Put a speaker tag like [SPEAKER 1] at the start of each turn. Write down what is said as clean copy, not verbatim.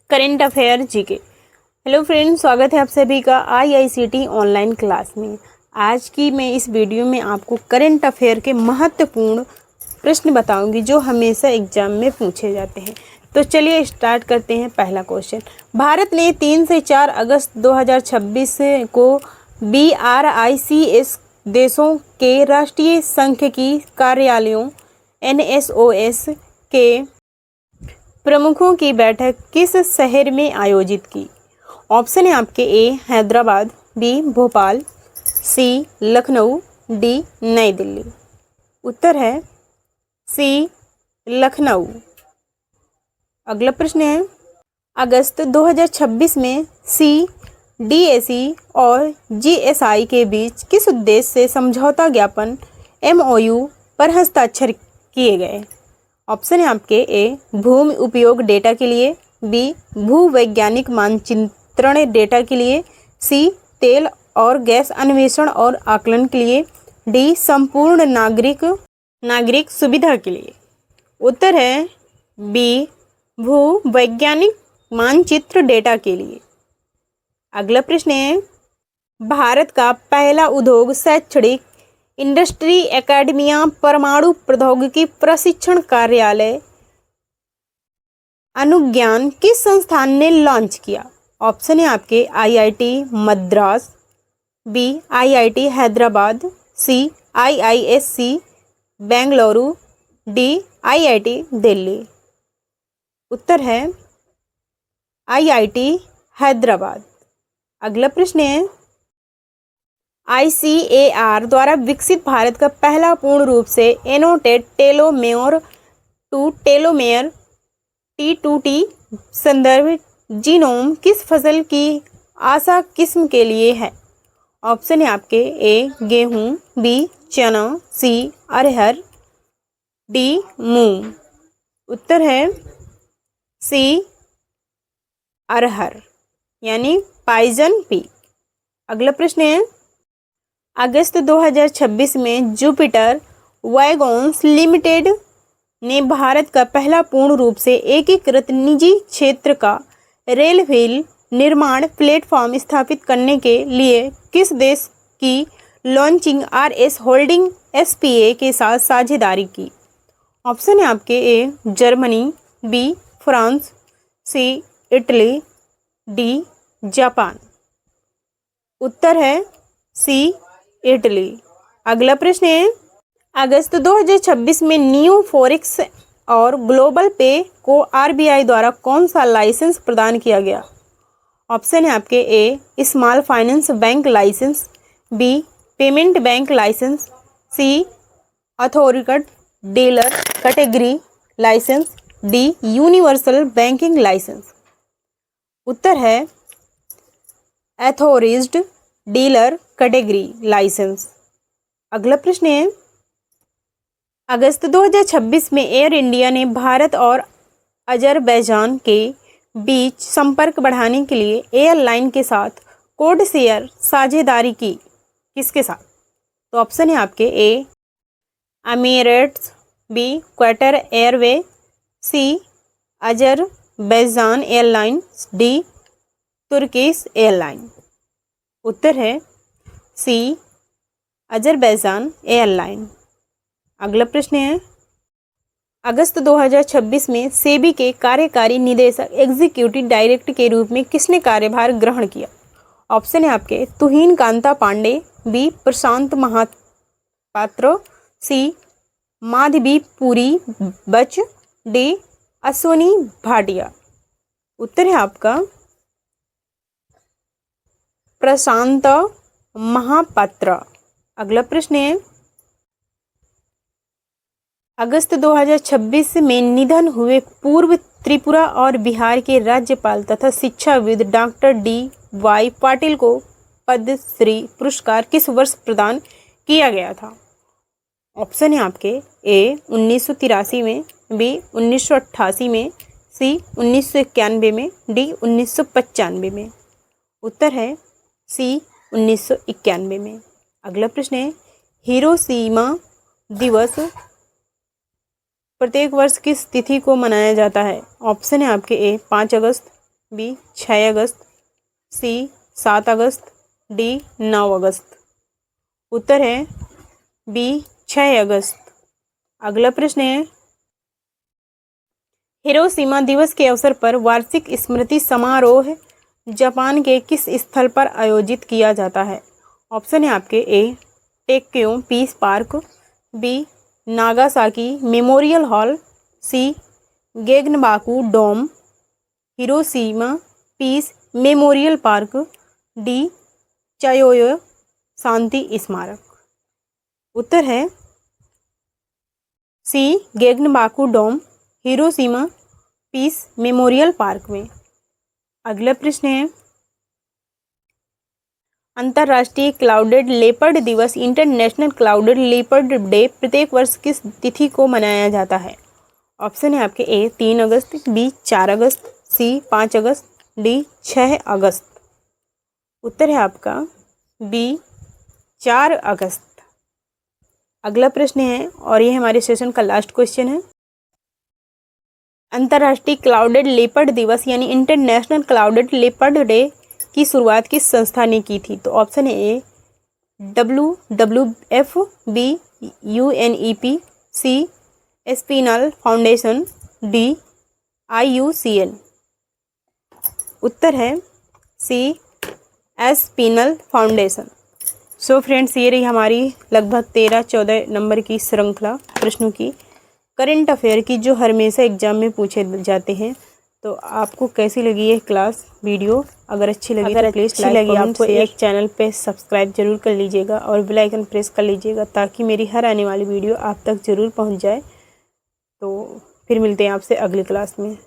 [SPEAKER 1] Current affair GK. Hello friends, स्वागत है आप सभी का आईआईसीटी ऑनलाइन क्लास में। आज की मैं इस वीडियो में आपको करेंट अफेयर के महत्वपूर्ण प्रश्न बताऊंगी जो हमेशा एग्जाम में पूछे जाते हैं। तो चलिए स्टार्ट करते हैं। पहला क्वेश्चन, भारत ने 3 से 4 अगस्त 2026 को BRICS देशों के राष्ट्रीय सांख्यिकी कार्यालयों NSOS के प्रमुखों की बैठक किस शहर में आयोजित की? ऑप्शन है आपके ए हैदराबाद, बी भोपाल, सी लखनऊ, डी नई दिल्ली। उत्तर है सी लखनऊ। अगला प्रश्न है, अगस्त 2026 में CDAC और GSI के बीच किस उद्देश्य से समझौता ज्ञापन MOU पर हस्ताक्षर किए गए? ऑप्शन है आपके ए भूमि उपयोग डेटा के लिए, बी भूवैज्ञानिक मानचित्रण डेटा के लिए, सी तेल और गैस अन्वेषण और आकलन के लिए, डी संपूर्ण नागरिक सुविधा के लिए। उत्तर है बी भूवैज्ञानिक मानचित्र डेटा के लिए। अगला प्रश्न है, भारत का पहला उद्योग शैक्षणिक इंडस्ट्री एकेडमिया परमाणु प्रौद्योगिकी प्रशिक्षण कार्यालय अनुज्ञान किस संस्थान ने लॉन्च किया? ऑप्शन है आपके IIT Madras, B IIT Hyderabad, C IISc Bengaluru, D IIT Delhi. उत्तर है IIT हैदराबाद। अगला प्रश्न है, ICAR द्वारा विकसित भारत का पहला पूर्ण रूप से annotate telomere to telomere T2T संदर्भ जीनोम किस फसल की आशा किस्म के लिए है? ऑप्शन है आपके ए गेहूं, बी चना, सी अरहर, डी मूंग। उत्तर है सी अरहर यानी पाइजन पी। अगला प्रश्न है, अगस्त 2026 में जुपिटर वैगन्स लिमिटेड ने भारत का पहला पूर्ण रूप से एकीकृत निजी क्षेत्र का रेलवे निर्माण प्लेटफॉर्म स्थापित करने के लिए किस देश की लॉन्चिंग RS होल्डिंग SPA के साथ साझेदारी की? ऑप्शन है आपके A Germany, B France, C Italy, D Japan. उत्तर है सी इटली। अगला प्रश्न है, अगस्त 2026 में न्यू फॉरेक्स और ग्लोबल पे को RBI द्वारा कौन सा लाइसेंस प्रदान किया गया? ऑप्शन है आपके A small finance bank licence, B payment bank licence, C authority dealer category licence, D universal banking licence. उत्तर है अथॉराइज्ड डीलर कैटेगरी लाइसेंस। अगला प्रश्न है, अगस्त 2026 में एयर इंडिया ने भारत और अजरबैजान के बीच संपर्क बढ़ाने के लिए एयरलाइन के साथ कोड शेयर साझेदारी की। किसके साथ? तो ऑप्शन है आपके A Emirates, B Qatar Airway, C Azerbaijan Airlines, D Turkish Airline. उत्तर है सी अजरबैजान एयरलाइन। अगला प्रश्न है, अगस्त 2026 में सेबी के कार्यकारी निदेशक एग्जीक्यूटिव डायरेक्टर के रूप में किसने कार्यभार ग्रहण किया? ऑप्शन है आपके तुहिन कांता पांडे, बी प्रशांत महापात्र, सी माधवी पुरी बच, डी अश्वनी भाटिया। उत्तर है आपका प्रशांत महापात्र। अगला प्रश्न है, अगस्त 2026 में निधन हुए पूर्व त्रिपुरा और बिहार के राज्यपाल तथा शिक्षाविद डॉक्टर DY पाटिल को पद्मश्री पुरस्कार किस वर्ष प्रदान किया गया था? ऑप्शन है आपके ए 1983 में, बी 1988 में, सी 1991 में, डी 1995 में। उत्तर है सी 1991 में। अगला प्रश्न है, हिरोशिमा दिवस प्रत्येक वर्ष किस तिथि को मनाया जाता है? ऑप्शन है आपके ए 5 अगस्त, बी 6 अगस्त, सी 7 अगस्त, डी 9 अगस्त। उत्तर है बी 6 अगस्त। अगला प्रश्न है, हिरोशिमा दिवस के अवसर पर वार्षिक स्मृति समारोह जापान के किस स्थल पर आयोजित किया जाता है? ऑप्शन है आपके A Tokyo Peace Park, B Nagasaki Memorial Hall, C Genbaku Dome, Hiroshima Peace Memorial Park, D चायोयो शांति स्मारक। उत्तर है C Genbaku Dome, Hiroshima Peace Memorial Park में। अगला प्रश्न है, अंतर्राष्ट्रीय क्लाउडेड लेपर्ड दिवस इंटरनेशनल क्लाउडेड लेपर्ड डे प्रत्येक वर्ष किस तिथि को मनाया जाता है? ऑप्शन है आपके ए 3 अगस्त, बी 4 अगस्त, सी 5 अगस्त, डी 6 अगस्त। उत्तर है आपका बी 4 अगस्त। अगला प्रश्न है और ये हमारे सेशन का लास्ट क्वेश्चन है, अंतर्राष्ट्रीय क्लाउडेड लेपर्ड दिवस यानी इंटरनेशनल क्लाउडेड लेपर्ड डे की शुरुआत किस संस्था ने की थी? तो ऑप्शन है ए WWF, बी UNEP, सी स्पिनल फाउंडेशन, डी IUCN। उत्तर है सी स्पिनल फाउंडेशन। सो फ्रेंड्स, ये रही हमारी लगभग 13-14 नंबर की श्रृंखला प्रश्नों की करंट अफेयर की जो हमेशा एग्जाम में पूछे जाते हैं। तो आपको कैसी लगी ये क्लास वीडियो? अगर अच्छी लगी तो प्लीज़ लाइक आपको एक चैनल पे सब्सक्राइब जरूर कर लीजिएगा और बेल आइकन प्रेस कर लीजिएगा ताकि मेरी हर आने वाली वीडियो आप तक ज़रूर पहुंच जाए। तो फिर मिलते हैं आपसे अगली क्लास में।